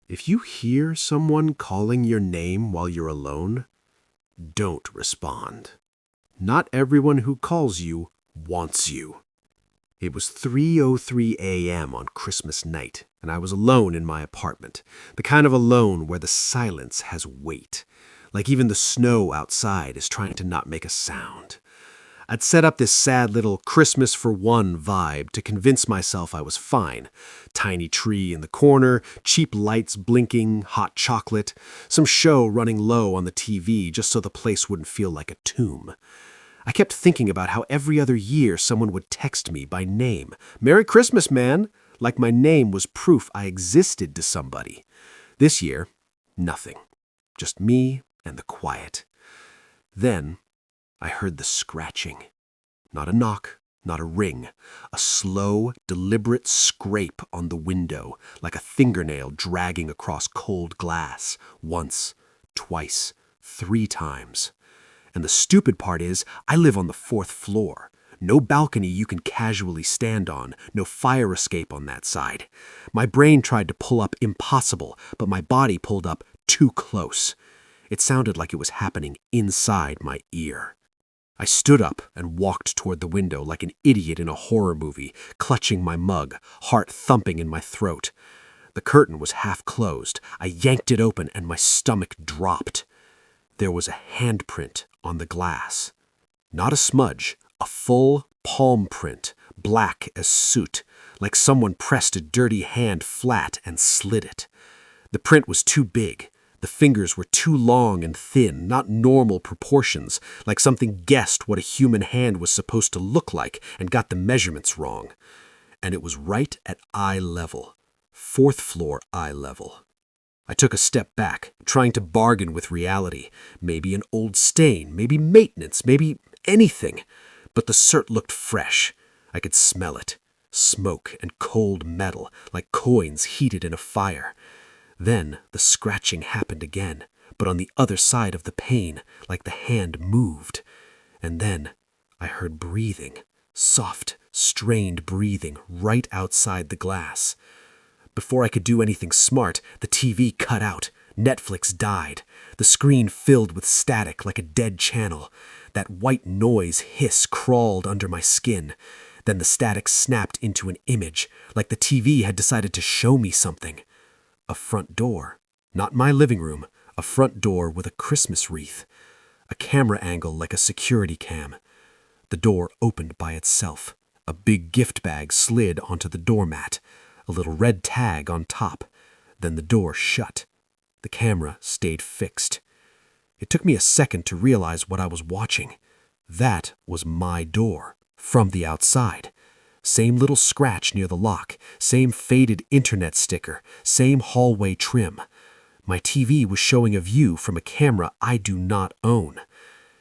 If you hear someone calling your name while you're alone, don't respond. Not everyone who calls you wants you. It was 3:03 a.m. on Christmas night, and I was alone in my apartment, the kind of alone where the silence has weight, like even the snow outside is trying to not make a sound. I'd set up this sad little Christmas for one vibe to convince myself I was fine. Tiny tree in the corner, cheap lights blinking, hot chocolate, some show running low on the TV just so the place wouldn't feel like a tomb. I kept thinking about how every other year someone would text me by name. "Merry Christmas, man!" Like my name was proof I existed to somebody. This year, nothing. Just me and the quiet. Then, I heard the scratching. Not a knock, not a ring. A slow, deliberate scrape on the window, like a fingernail dragging across cold glass. Once, twice, 3 times. And the stupid part is, I live on the 4th floor. No balcony you can casually stand on, no fire escape on that side. My brain tried to pull up impossible, but my body pulled up too close. It sounded like it was happening inside my ear. I stood up and walked toward the window like an idiot in a horror movie, clutching my mug, heart thumping in my throat. The curtain was half closed. I yanked it open and my stomach dropped. There was a handprint on the glass. Not a smudge, a full palm print, black as soot, like someone pressed a dirty hand flat and slid it. The print was too big. The fingers were too long and thin, not normal proportions, like something guessed what a human hand was supposed to look like and got the measurements wrong. And it was right at eye level, 4th floor eye level. I took a step back, trying to bargain with reality. Maybe an old stain, maybe maintenance, maybe anything. But the cert looked fresh. I could smell it. Smoke and cold metal, like coins heated in a fire. Then the scratching happened again, but on the other side of the pane, like the hand moved. And then I heard breathing, soft, strained breathing right outside the glass. Before I could do anything smart, the TV cut out. Netflix died. The screen filled with static like a dead channel. That white noise hiss crawled under my skin. Then the static snapped into an image, like the TV had decided to show me something. A front door. Not my living room. A front door with a Christmas wreath. A camera angle like a security cam. The door opened by itself. A big gift bag slid onto the doormat. A little red tag on top. Then the door shut. The camera stayed fixed. It took me a second to realize what I was watching. That was my door, from the outside. Same little scratch near the lock, same faded internet sticker, same hallway trim. My TV was showing a view from a camera I do not own.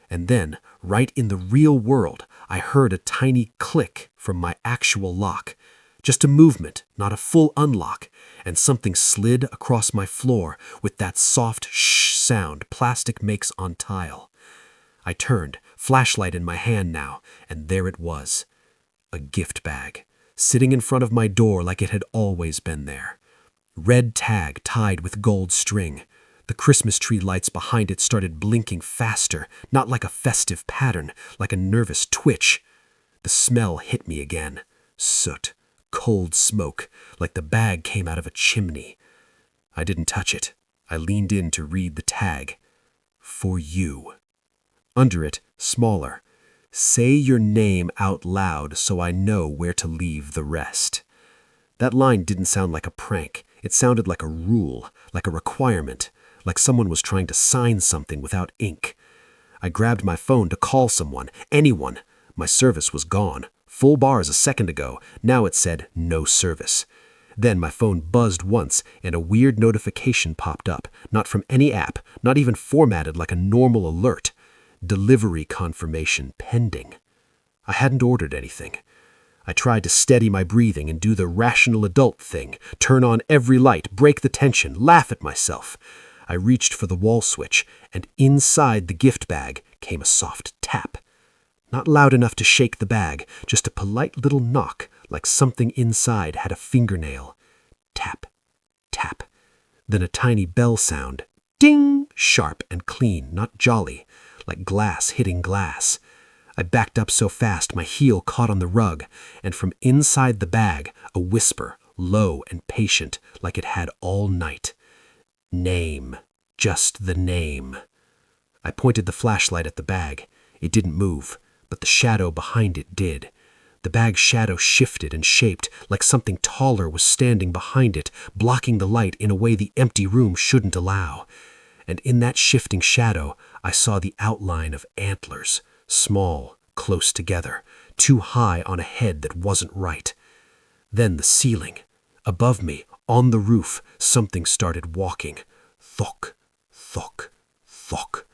And then, right in the real world, I heard a tiny click from my actual lock. Just a movement, not a full unlock, and something slid across my floor with that soft shh sound plastic makes on tile. I turned, flashlight in my hand now, and there it was. A gift bag, sitting in front of my door like it had always been there. Red tag tied with gold string. The Christmas tree lights behind it started blinking faster, not like a festive pattern, like a nervous twitch. The smell hit me again. Soot, cold smoke, like the bag came out of a chimney. I didn't touch it. I leaned in to read the tag. For you. Under it, smaller. Say your name out loud so I know where to leave the rest. That line didn't sound like a prank. It sounded like a rule, like a requirement, like someone was trying to sign something without ink. I grabbed my phone to call someone, anyone. My service was gone. Full bars a second ago. Now it said no service. Then my phone buzzed once and a weird notification popped up, not from any app, not even formatted like a normal alert. Delivery confirmation pending. I hadn't ordered anything. I tried to steady my breathing and do the rational adult thing, turn on every light, break the tension, laugh at myself. I reached for the wall switch, and inside the gift bag came a soft tap. Not loud enough to shake the bag, just a polite little knock, like something inside had a fingernail. Tap, tap. Then a tiny bell sound. Ding! Sharp and clean, not jolly, like glass hitting glass. I backed up so fast my heel caught on the rug, and from inside the bag, a whisper, low and patient, like it had all night. Name. Just the name. I pointed the flashlight at the bag. It didn't move, but the shadow behind it did. The bag's shadow shifted and shaped like something taller was standing behind it, blocking the light in a way the empty room shouldn't allow. And in that shifting shadow, I saw the outline of antlers, small, close together, too high on a head that wasn't right. Then the ceiling. Above me, on the roof, something started walking. Thok, thok, thok.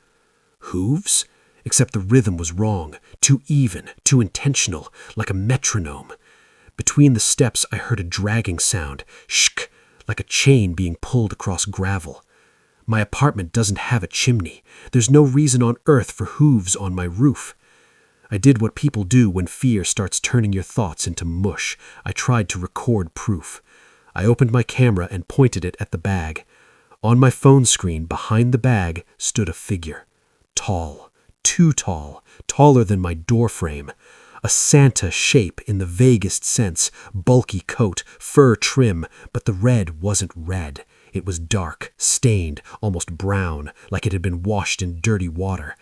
Hooves? Except the rhythm was wrong, too even, too intentional, like a metronome. Between the steps I heard a dragging sound, shk, like a chain being pulled across gravel. My apartment doesn't have a chimney. There's no reason on earth for hooves on my roof. I did what people do when fear starts turning your thoughts into mush. I tried to record proof. I opened my camera and pointed it at the bag. On my phone screen, behind the bag, stood a figure. Tall, too tall, taller than my doorframe. A Santa shape in the vaguest sense, bulky coat, fur trim, but the red wasn't red. It was dark, stained, almost brown, like it had been washed in dirty water.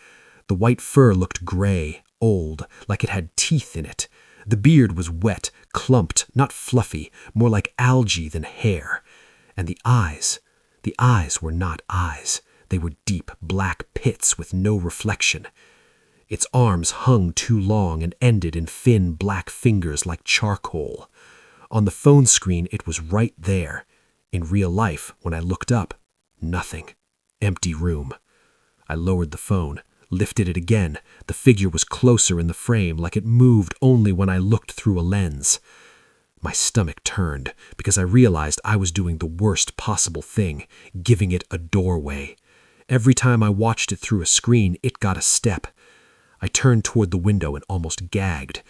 The white fur looked gray, old, like it had teeth in it. The beard was wet, clumped, not fluffy, more like algae than hair. And the eyes were not eyes. They were deep, black pits with no reflection. Its arms hung too long and ended in thin, black fingers like charcoal. On the phone screen, it was right there. In real life, when I looked up, nothing. Empty room. I lowered the phone, lifted it again. The figure was closer in the frame, like it moved only when I looked through a lens. My stomach turned, because I realized I was doing the worst possible thing, giving it a doorway. Every time I watched it through a screen, it got a step. I turned toward the window and almost gagged.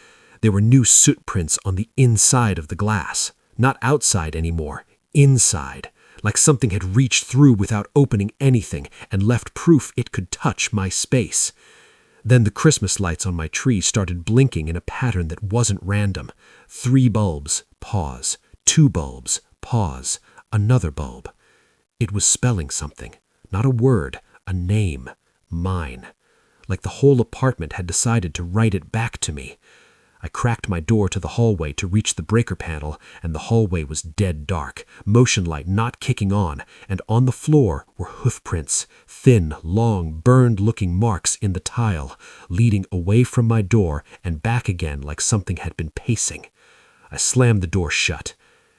There were new soot prints on the inside of the glass. Not outside anymore, inside. Like something had reached through without opening anything and left proof it could touch my space. Then the Christmas lights on my tree started blinking in a pattern that wasn't random. 3 bulbs, pause. 2 bulbs, pause. Another bulb. It was spelling something. Not a word, a name. Mine. Like the whole apartment had decided to write it back to me. I cracked my door to the hallway to reach the breaker panel, and the hallway was dead dark, motion light not kicking on, and on the floor were hoof prints, thin, long, burned-looking marks in the tile, leading away from my door and back again like something had been pacing. I slammed the door shut.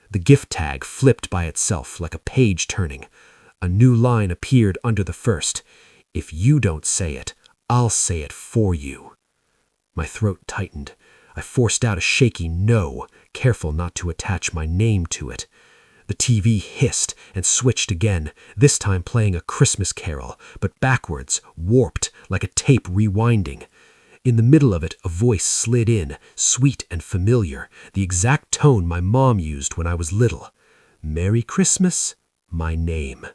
The gift tag flipped by itself like a page turning. A new line appeared under the first. If you don't say it, I'll say it for you. My throat tightened. I forced out a shaky no, careful not to attach my name to it. The TV hissed and switched again, this time playing a Christmas carol, but backwards, warped, like a tape rewinding. In the middle of it, a voice slid in, sweet and familiar, the exact tone my mom used when I was little. Merry Christmas, my name.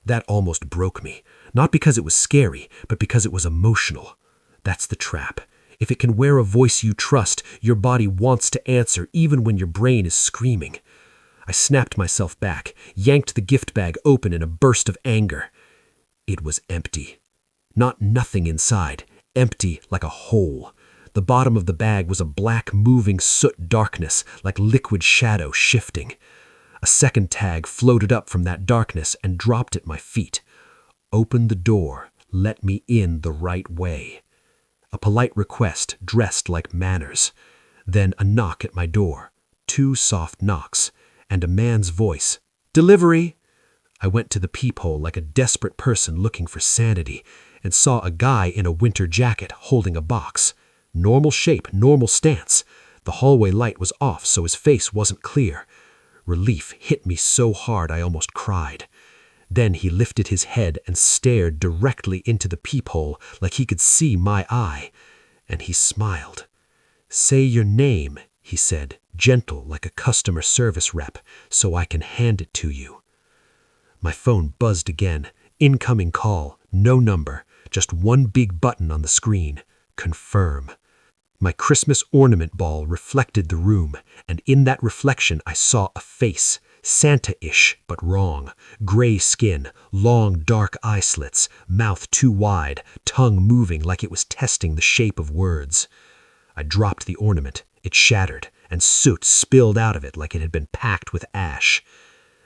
That almost broke me, not because it was scary, but because it was emotional. That's the trap. If it can wear a voice you trust, your body wants to answer even when your brain is screaming. I snapped myself back, yanked the gift bag open in a burst of anger. It was empty. Not nothing inside, empty like a hole. The bottom of the bag was a black, moving soot darkness, like liquid shadow shifting. A second tag floated up from that darkness and dropped at my feet. Open the door, let me in the right way. A polite request dressed like manners. Then a knock at my door. 2 soft knocks. And a man's voice. Delivery! I went to the peephole like a desperate person looking for sanity and saw a guy in a winter jacket holding a box. Normal shape, normal stance. The hallway light was off so his face wasn't clear. Relief hit me so hard I almost cried. Then he lifted his head and stared directly into the peephole like he could see my eye. And he smiled. Say your name, he said, gentle like a customer service rep, so I can hand it to you. My phone buzzed again. Incoming call. No number. Just one big button on the screen. Confirm. My Christmas ornament ball reflected the room, and in that reflection I saw a face. Santa-ish, but wrong. Gray skin, long dark eye slits, mouth too wide, tongue moving like it was testing the shape of words. I dropped the ornament. It shattered, and soot spilled out of it like it had been packed with ash.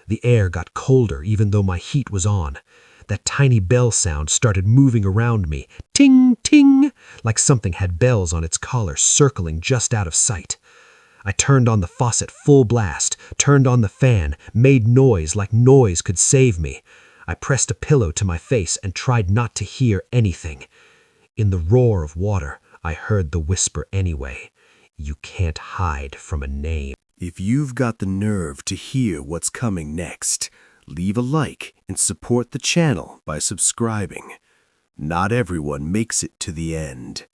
The air got colder even though my heat was on. That tiny bell sound started moving around me. Ting, ting, like something had bells on its collar circling just out of sight. I turned on the faucet full blast, turned on the fan, made noise like noise could save me. I pressed a pillow to my face and tried not to hear anything. In the roar of water, I heard the whisper anyway. You can't hide from a name. If you've got the nerve to hear what's coming next, leave a like and support the channel by subscribing. Not everyone makes it to the end.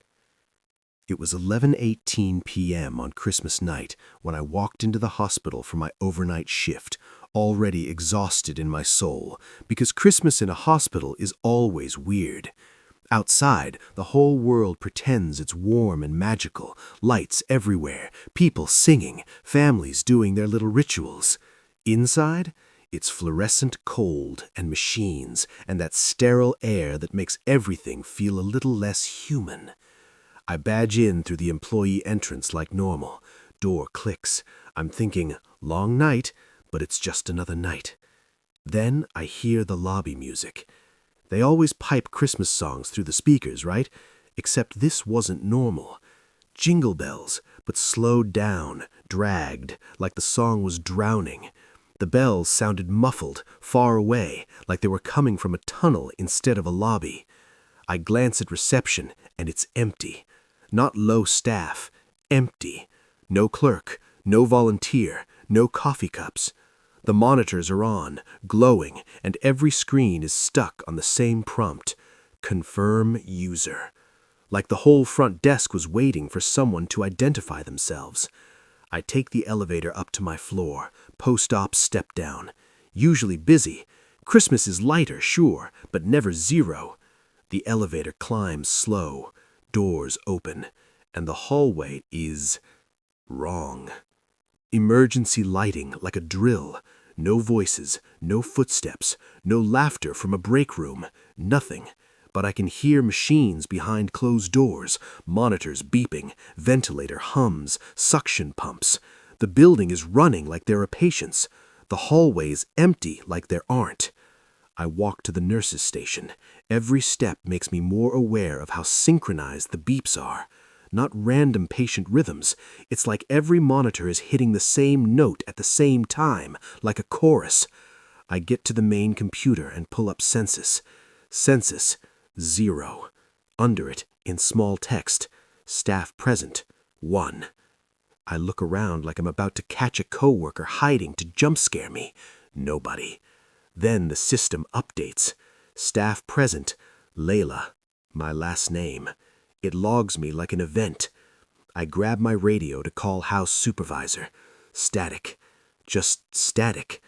It was 11:18 p.m. on Christmas night when I walked into the hospital for my overnight shift, already exhausted in my soul, because Christmas in a hospital is always weird. Outside, the whole world pretends it's warm and magical, lights everywhere, people singing, families doing their little rituals. Inside, it's fluorescent cold and machines and that sterile air that makes everything feel a little less human. I badge in through the employee entrance like normal. Door clicks. I'm thinking, long night, but it's just another night. Then I hear the lobby music. They always pipe Christmas songs through the speakers, right? Except this wasn't normal. Jingle bells, but slowed down, dragged, like the song was drowning. The bells sounded muffled, far away, like they were coming from a tunnel instead of a lobby. I glance at reception, and it's empty. Not low staff, empty. No clerk, no volunteer, no coffee cups. The monitors are on, glowing, and every screen is stuck on the same prompt. Confirm user. Like the whole front desk was waiting for someone to identify themselves. I take the elevator up to my floor, post-op step down. Usually busy. Christmas is lighter, sure, but never zero. The elevator climbs slow. Doors open, and the hallway is wrong. Emergency lighting like a drill. No voices, no footsteps, no laughter from a break room, nothing. But I can hear machines behind closed doors, monitors beeping, ventilator hums, suction pumps. The building is running like there are patients. The hallway is empty like there aren't. I walk to the nurses' station. Every step makes me more aware of how synchronized the beeps are. Not random patient rhythms. It's like every monitor is hitting the same note at the same time, like a chorus. I get to the main computer and pull up census. Census, 0. Under it, in small text, staff present, 1. I look around like I'm about to catch a coworker hiding to jump scare me. Nobody. Then the system updates. Staff present, Layla, my last name. It logs me like an event. I grab my radio to call house supervisor. Static. Just static.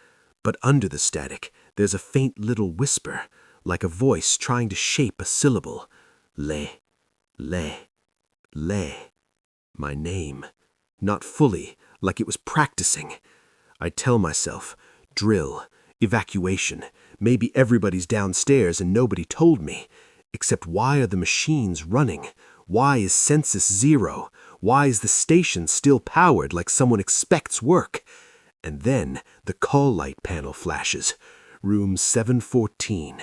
But under the static, there's a faint little whisper, like a voice trying to shape a syllable. Le. My name. Not fully, like it was practicing. I tell myself, drill, evacuation. Maybe everybody's downstairs and nobody told me. Except why are the machines running? Why is census 0? Why is the station still powered like someone expects work? And then the call light panel flashes. Room 714.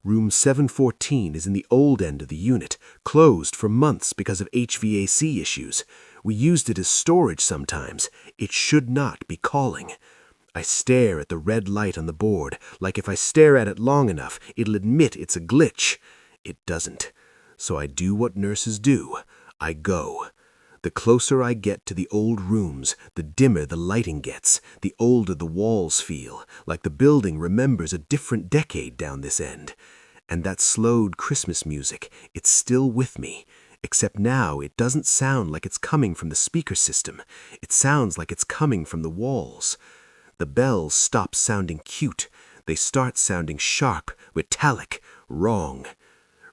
Room 714 is in the old end of the unit, closed for months because of HVAC issues. We used it as storage sometimes. It should not be calling. I stare at the red light on the board, like if I stare at it long enough, it'll admit it's a glitch. It doesn't. So I do what nurses do. I go. The closer I get to the old rooms, the dimmer the lighting gets, the older the walls feel, like the building remembers a different decade down this end. And that slowed Christmas music, it's still with me, except now it doesn't sound like it's coming from the speaker system. It sounds like it's coming from the walls. The bells stop sounding cute. They start sounding sharp, metallic, wrong.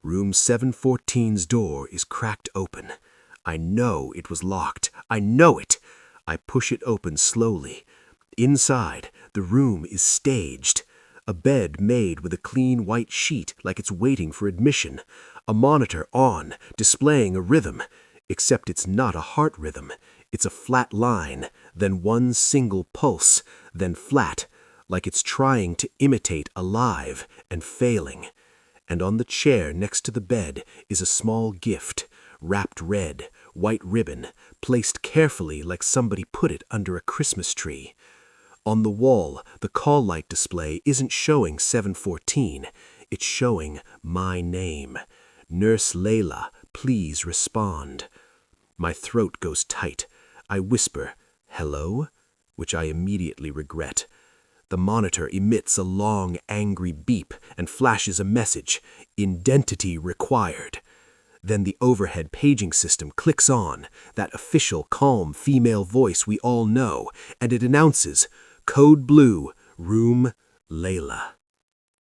Room 714's door is cracked open. I know it was locked. I know it. I push it open slowly. Inside, the room is staged. A bed made with a clean white sheet like it's waiting for admission. A monitor on, displaying a rhythm. Except it's not a heart rhythm. It's a flat line, then one single pulse, then flat, like it's trying to imitate alive and failing. And on the chair next to the bed is a small gift, wrapped red, white ribbon, placed carefully like somebody put it under a Christmas tree. On the wall, the call light display isn't showing 714. It's showing my name. Nurse Layla, please respond. My throat goes tight. I whisper, hello? Which I immediately regret. The monitor emits a long, angry beep and flashes a message, identity required. Then the overhead paging system clicks on, that official, calm female voice we all know, and it announces, Code Blue, Room Layla.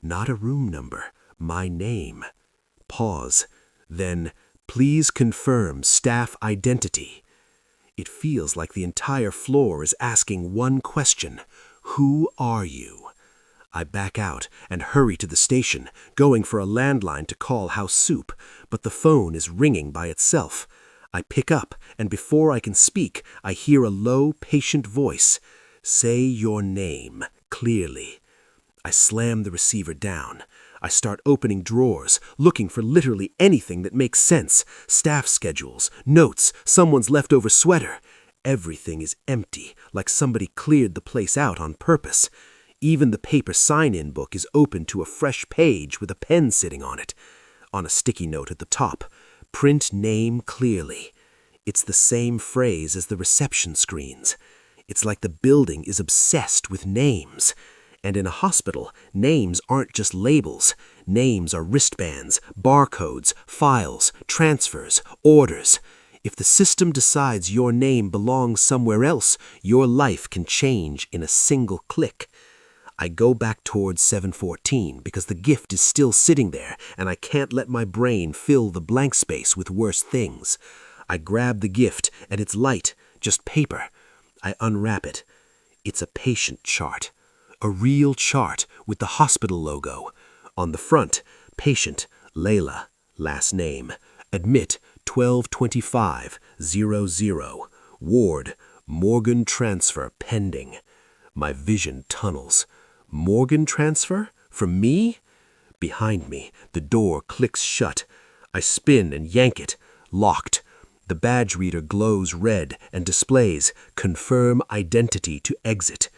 Not a room number, my name. Pause. Then, please confirm staff identity. It feels like the entire floor is asking one question. Who are you? I back out and hurry to the station, going for a landline to call House Soup, but the phone is ringing by itself. I pick up, and before I can speak, I hear a low, patient voice. Say your name, clearly. I slam the receiver down. I start opening drawers, looking for literally anything that makes sense. Staff schedules, notes, someone's leftover sweater. Everything is empty, like somebody cleared the place out on purpose. Even the paper sign-in book is open to a fresh page with a pen sitting on it. On a sticky note at the top, print name clearly. It's the same phrase as the reception screens. It's like the building is obsessed with names. And in a hospital, names aren't just labels. Names are wristbands, barcodes, files, transfers, orders. If the system decides your name belongs somewhere else, your life can change in a single click. I go back towards 714 because the gift is still sitting there and I can't let my brain fill the blank space with worse things. I grab the gift and it's light, just paper. I unwrap it. It's a patient chart. A real chart with the hospital logo. On the front, patient, Layla, last name. Admit, 1225-00. Ward, Morgan transfer pending. My vision tunnels. Morgan transfer? From me? Behind me, the door clicks shut. I spin and yank it. Locked. The badge reader glows red and displays confirm identity to exit.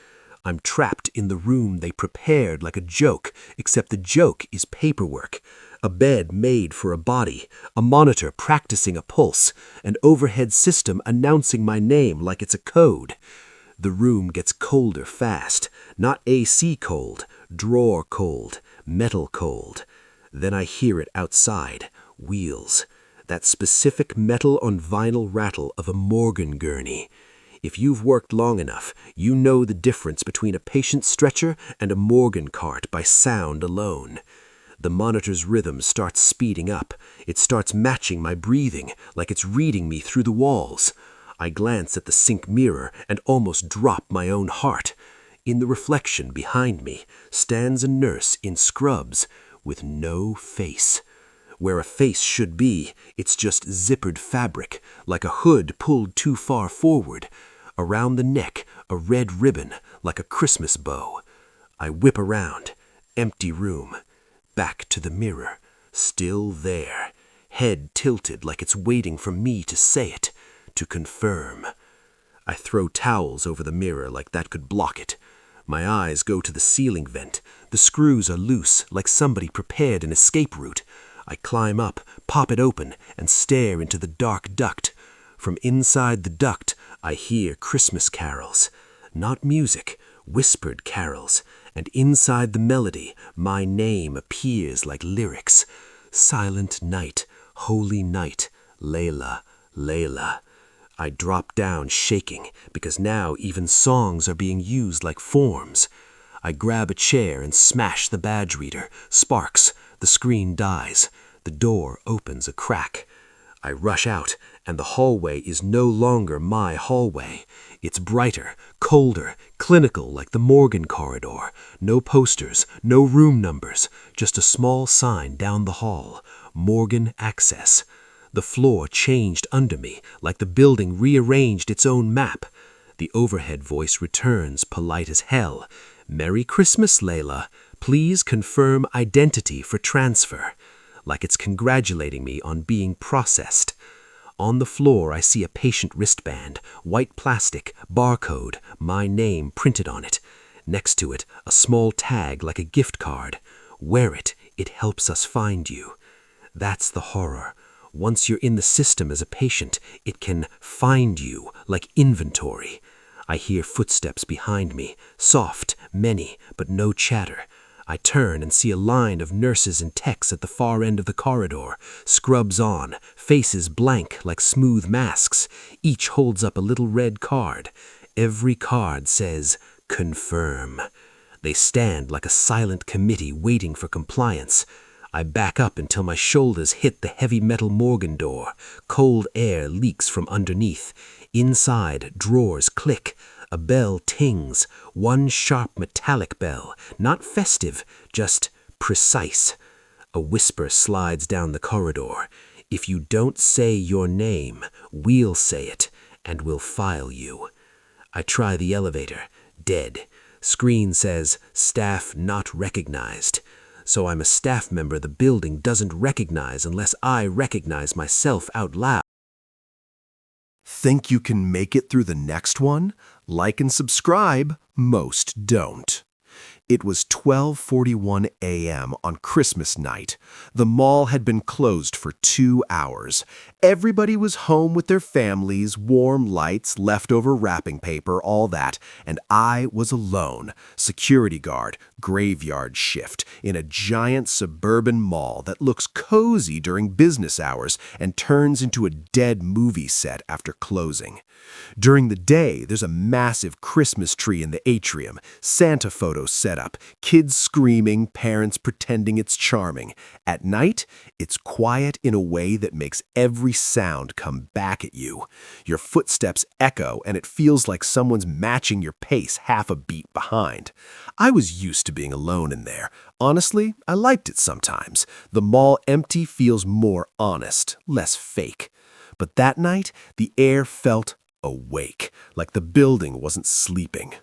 I'm trapped in the room they prepared like a joke, except the joke is paperwork. A bed made for a body, a monitor practicing a pulse, an overhead system announcing my name like it's a code. The room gets colder fast, not AC cold, drawer cold, metal cold. Then I hear it outside, wheels. That specific metal on vinyl rattle of a Morgan gurney. If you've worked long enough, you know the difference between a patient stretcher and a Morgan cart by sound alone. The monitor's rhythm starts speeding up. It starts matching my breathing, like it's reading me through the walls. I glance at the sink mirror and almost drop my own heart. In the reflection behind me stands a nurse in scrubs with no face. Where a face should be, it's just zippered fabric, like a hood pulled too far forward. Around the neck, a red ribbon, like a Christmas bow. I whip around. Empty room. Back to the mirror. Still there. Head tilted like it's waiting for me to say it, to confirm. I throw towels over the mirror like that could block it. My eyes go to the ceiling vent. The screws are loose, like somebody prepared an escape route. I climb up, pop it open, and stare into the dark duct. From inside the duct, I hear Christmas carols. Not music, whispered carols. And inside the melody, my name appears like lyrics. Silent night, holy night, Layla, Layla. I drop down shaking, because now even songs are being used like forms. I grab a chair and smash the badge reader. Sparks. The screen dies. The door opens a crack. I rush out, and the hallway is no longer my hallway. It's brighter, colder, clinical like the Morgan corridor. No posters, no room numbers, just a small sign down the hall. Morgan Access. The floor changed under me, like the building rearranged its own map. The overhead voice returns, polite as hell. "Merry Christmas, Layla. Please confirm identity for transfer." Like it's congratulating me on being processed. On the floor, I see a patient wristband, white plastic, barcode, my name printed on it. Next to it, a small tag like a gift card. "Wear it. It helps us find you." That's the horror. Once you're in the system as a patient, it can find you like inventory. I hear footsteps behind me, soft, many, but no chatter. I turn and see a line of nurses and techs at the far end of the corridor, scrubs on, faces blank like smooth masks. Each holds up a little red card. Every card says, "Confirm." They stand like a silent committee waiting for compliance. I back up until my shoulders hit the heavy metal Morgan door. Cold air leaks from underneath. Inside, drawers click. A bell tings, one sharp metallic bell, not festive, just precise. A whisper slides down the corridor. "If you don't say your name, we'll say it, and we'll file you." I try the elevator. Dead. Screen says, "Staff not recognized." So I'm a staff member the building doesn't recognize unless I recognize myself out loud. Think you can make it through the next one? Like and subscribe. Most don't. It was 12:41 a.m. on Christmas night. The mall had been closed for 2 hours. Everybody was home with their families, warm lights, leftover wrapping paper, all that, and I was alone, security guard, graveyard shift, in a giant suburban mall that looks cozy during business hours and turns into a dead movie set after closing. During the day, there's a massive Christmas tree in the atrium, Santa photos set up, kids screaming, parents pretending it's charming. At night, it's quiet in a way that makes every sound come back at you. Your footsteps echo, and it feels like someone's matching your pace half a beat behind. I was used to being alone in there. Honestly, I liked it sometimes. The mall empty feels more honest, less fake. But that night, the air felt awake, like the building wasn't sleeping.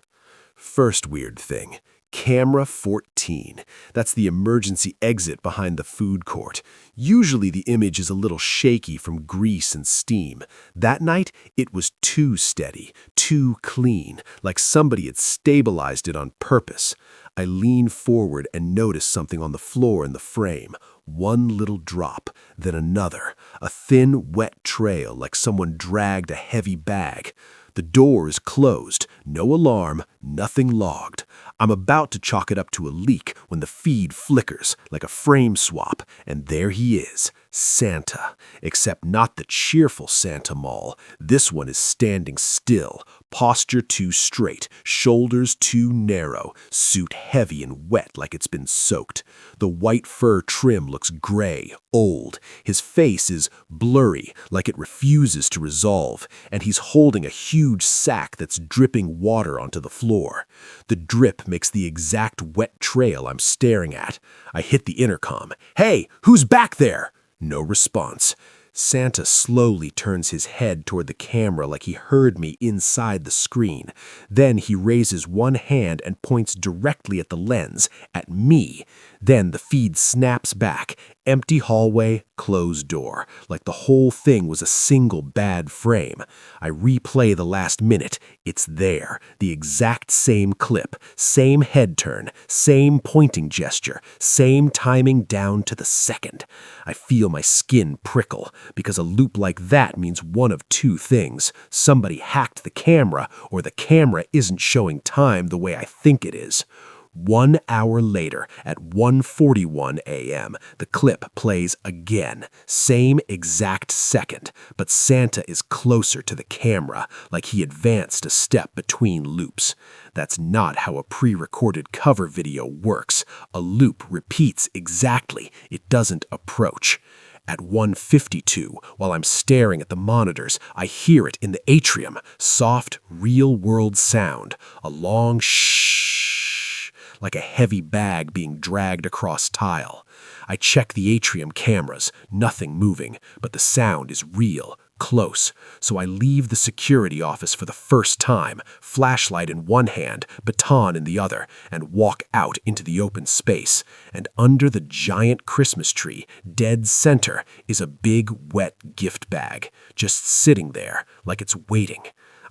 First weird thing, camera 14. That's the emergency exit behind the food court. Usually the image is a little shaky from grease and steam. That night, it was too steady, too clean, like somebody had stabilized it on purpose. I lean forward and notice something on the floor in the frame. One little drop, then another. A thin, wet trail like someone dragged a heavy bag. The door is closed, no alarm, nothing logged. I'm about to chalk it up to a leak when the feed flickers like a frame swap, and there he is, Santa. Except not the cheerful Santa Mall. This one is standing still, posture too straight, shoulders too narrow, suit heavy and wet like it's been soaked. The white fur trim looks gray, old. His face is blurry, like it refuses to resolve, and he's holding a huge sack that's dripping water onto the floor. The drip makes the exact wet trail I'm staring at. I hit the intercom. "Hey, who's back there?" No response. Santa slowly turns his head toward the camera like he heard me inside the screen. Then he raises one hand and points directly at the lens, at me. Then the feed snaps back. Empty hallway, closed door, like the whole thing was a single bad frame. I replay the last minute. It's there, the exact same clip, same head turn, same pointing gesture, same timing down to the second. I feel my skin prickle, because a loop like that means one of two things. Somebody hacked the camera, or the camera isn't showing time the way I think it is. 1 hour later, at 1:41 a.m., the clip plays again. Same exact second, but Santa is closer to the camera, like he advanced a step between loops. That's not how a pre-recorded cover video works. A loop repeats exactly. It doesn't approach. At 1:52, while I'm staring at the monitors, I hear it in the atrium. Soft, real-world sound. A long shh, like a heavy bag being dragged across tile. I check the atrium cameras. Nothing moving, but the sound is real, close. So I leave the security office for the first time, flashlight in one hand, baton in the other, and walk out into the open space. And under the giant Christmas tree, dead center, is a big, wet gift bag, just sitting there like it's waiting.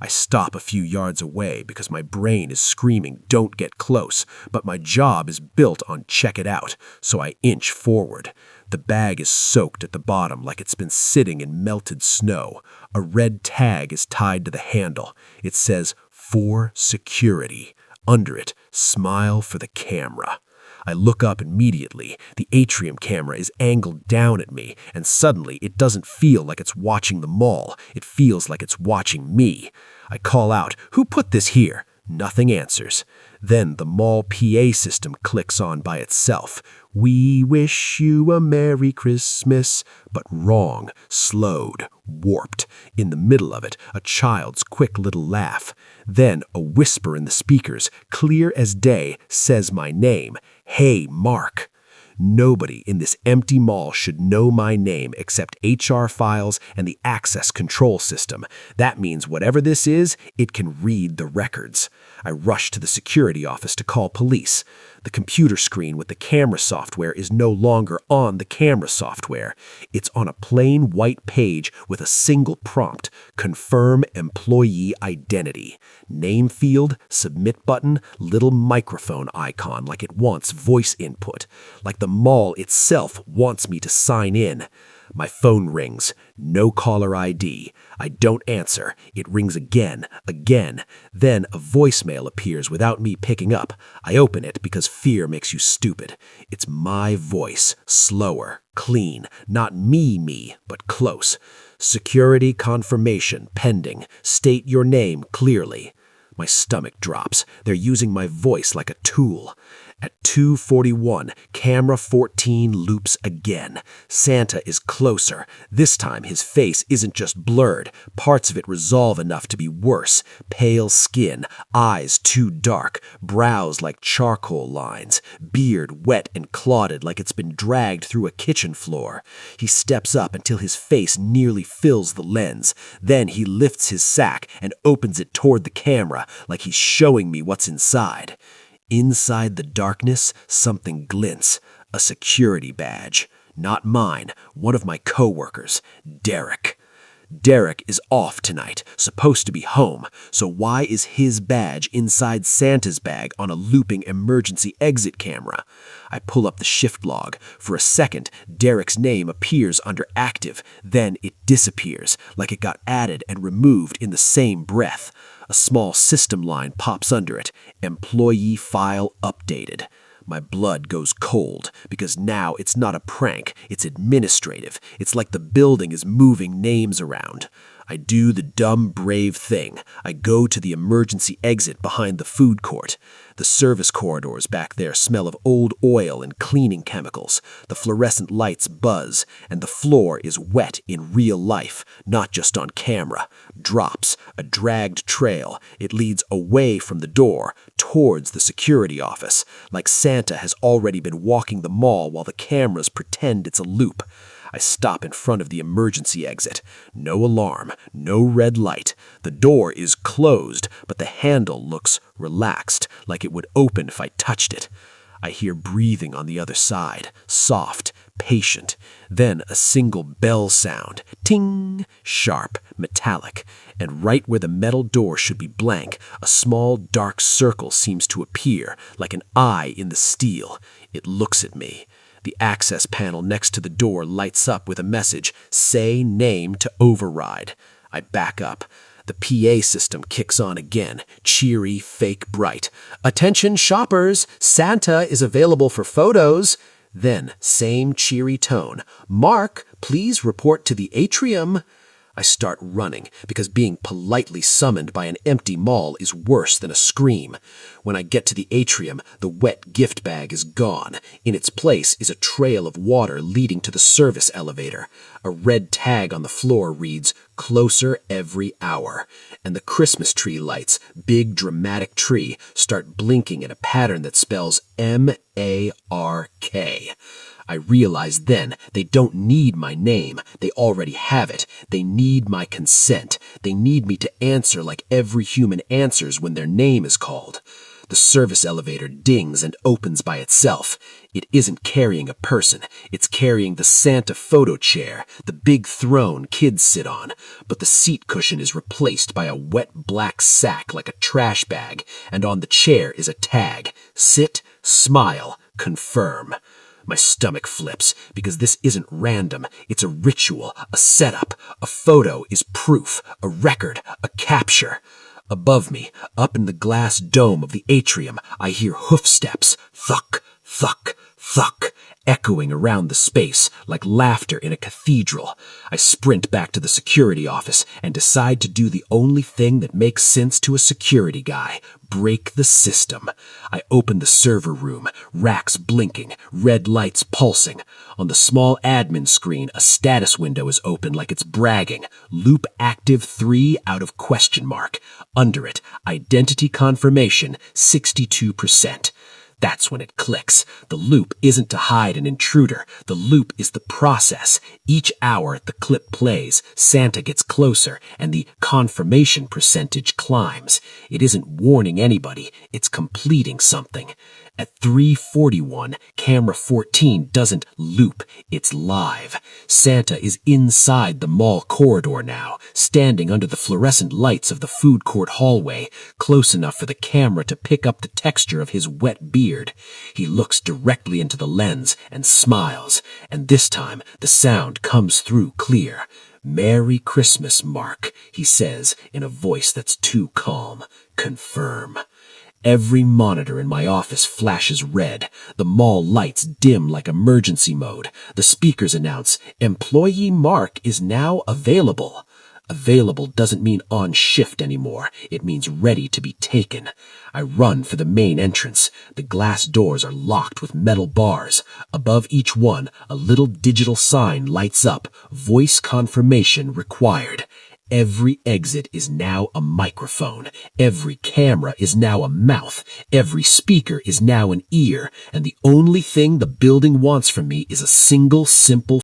I stop a few yards away because my brain is screaming, "Don't get close," but my job is built on check it out, so I inch forward. The bag is soaked at the bottom like it's been sitting in melted snow. A red tag is tied to the handle. It says, "For security." Under it, "Smile for the camera." I look up immediately. The atrium camera is angled down at me, and suddenly it doesn't feel like it's watching the mall. It feels like it's watching me. I call out, "Who put this here?" Nothing answers. Then the mall PA system clicks on by itself. "We wish you a Merry Christmas," but wrong, slowed, warped. In the middle of it, a child's quick little laugh. Then a whisper in the speakers, clear as day, says my name. "Hey, Mark." Nobody in this empty mall should know my name except HR files and the access control system. That means whatever this is, it can read the records. I rush to the security office to call police. The computer screen with the camera software is no longer on the camera software. It's on a plain white page with a single prompt: confirm employee identity. Name field, submit button, little microphone icon like it wants voice input. Like the mall itself wants me to sign in. My phone rings. No caller ID. I don't answer. It rings again. Then a voicemail appears without me picking up. I open it because fear makes you stupid. It's my voice. Slower. Clean. Not me, but close. "Security confirmation pending. State your name clearly." My stomach drops. They're using my voice like a tool. At 2:41, camera 14 loops again. Santa is closer. This time his face isn't just blurred. Parts of it resolve enough to be worse. Pale skin, eyes too dark, brows like charcoal lines, beard wet and clotted like it's been dragged through a kitchen floor. He steps up until his face nearly fills the lens. Then he lifts his sack and opens it toward the camera like he's showing me what's inside. Inside the darkness, something glints. A security badge. Not mine, one of my coworkers, Derek. Derek is off tonight, supposed to be home, so why is his badge inside Santa's bag on a looping emergency exit camera? I pull up the shift log. For a second, Derek's name appears under active, then it disappears, like it got added and removed in the same breath. A small system line pops under it. Employee file updated. My blood goes cold because now it's not a prank, it's administrative. It's like the building is moving names around. I do the dumb, brave thing. I go to the emergency exit behind the food court. The service corridors back there smell of old oil and cleaning chemicals. The fluorescent lights buzz, and the floor is wet in real life, not just on camera. Drops, a dragged trail. It leads away from the door, towards the security office, like Santa has already been walking the mall while the cameras pretend it's a loop. I stop in front of the emergency exit. No alarm, no red light. The door is closed, but the handle looks relaxed, like it would open if I touched it. I hear breathing on the other side, soft, patient. Then a single bell sound, ting, sharp, metallic. And right where the metal door should be blank, a small dark circle seems to appear, like an eye in the steel. It looks at me. The access panel next to the door lights up with a message, "Say name to override." I back up. The PA system kicks on again, cheery, fake bright. "Attention shoppers, Santa is available for photos." Then, same cheery tone. "Mark, please report to the atrium." I start running because being politely summoned by an empty mall is worse than a scream. When I get to the atrium, the wet gift bag is gone. In its place is a trail of water leading to the service elevator. A red tag on the floor reads, "Closer every hour." And the Christmas tree lights, big dramatic tree, start blinking in a pattern that spells M-A-R-K. I realize then they don't need my name. They already have it. They need my consent. They need me to answer like every human answers when their name is called. The service elevator dings and opens by itself. It isn't carrying a person. It's carrying the Santa photo chair, the big throne kids sit on. But the seat cushion is replaced by a wet black sack like a trash bag, and on the chair is a tag. Sit, smile, confirm. My stomach flips because this isn't random. It's a ritual, a setup. A photo is proof, a record, a capture. Above me, up in the glass dome of the atrium, I hear hoofsteps, thunk, thunk, thunk, echoing around the space like laughter in a cathedral. I sprint back to the security office and decide to do the only thing that makes sense to a security guy: break the system. I open the server room, racks blinking, red lights pulsing. On the small admin screen, a status window is open like it's bragging. Loop active 3 out of question mark. Under it, identity confirmation 62%. That's when it clicks. The loop isn't to hide an intruder. The loop is the process. Each hour the clip plays, Santa gets closer, and the confirmation percentage climbs. It isn't warning anybody. It's completing something. At 3:41, camera 14 doesn't loop, it's live. Santa is inside the mall corridor now, standing under the fluorescent lights of the food court hallway, close enough for the camera to pick up the texture of his wet beard. He looks directly into the lens and smiles, and this time the sound comes through clear. "Merry Christmas, Mark," he says in a voice that's too calm. "Confirm." Every monitor in my office flashes red. The mall lights dim like emergency mode. The speakers announce, "Employee Mark is now available." Available doesn't mean on shift anymore. It means ready to be taken. I run for the main entrance. The glass doors are locked with metal bars. Above each one, a little digital sign lights up. Voice confirmation required. Every exit is now a microphone. Every camera is now a mouth. Every speaker is now an ear. And the only thing the building wants from me is a single, simple